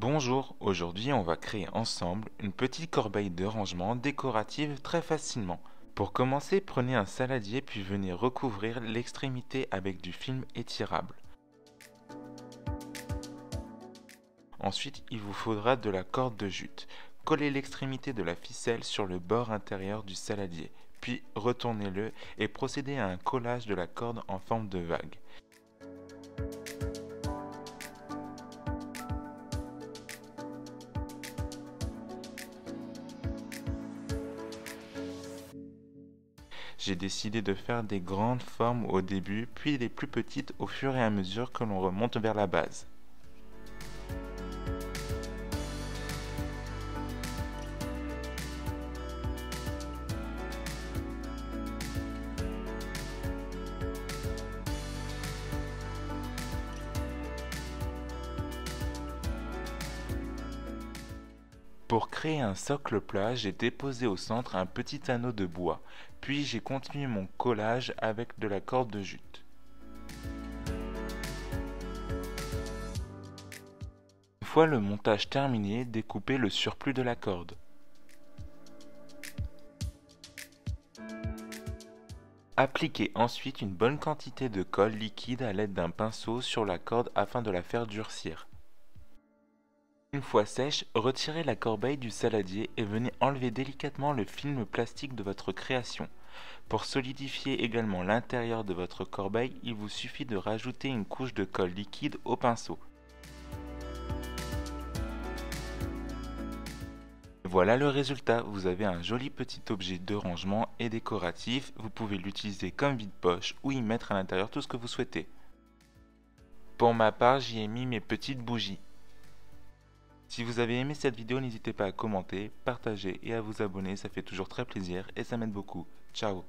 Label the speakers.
Speaker 1: Bonjour, aujourd'hui on va créer ensemble une petite corbeille de rangement décorative très facilement. Pour commencer, prenez un saladier puis venez recouvrir l'extrémité avec du film étirable. Ensuite, il vous faudra de la corde de jute. Collez l'extrémité de la ficelle sur le bord intérieur du saladier, puis retournez-le et procédez à un collage de la corde en forme de vague. J'ai décidé de faire des grandes formes au début, puis des plus petites au fur et à mesure que l'on remonte vers la base. Pour créer un socle plat, j'ai déposé au centre un petit anneau de bois, puis j'ai continué mon collage avec de la corde de jute. Une fois le montage terminé, découpez le surplus de la corde. Appliquez ensuite une bonne quantité de colle liquide à l'aide d'un pinceau sur la corde afin de la faire durcir. Une fois sèche, retirez la corbeille du saladier et venez enlever délicatement le film plastique de votre création. Pour solidifier également l'intérieur de votre corbeille, il vous suffit de rajouter une couche de colle liquide au pinceau. Voilà le résultat, vous avez un joli petit objet de rangement et décoratif, vous pouvez l'utiliser comme vide-poche ou y mettre à l'intérieur tout ce que vous souhaitez. Pour ma part, j'y ai mis mes petites bougies. Si vous avez aimé cette vidéo, n'hésitez pas à commenter, partager et à vous abonner, ça fait toujours très plaisir et ça m'aide beaucoup. Ciao!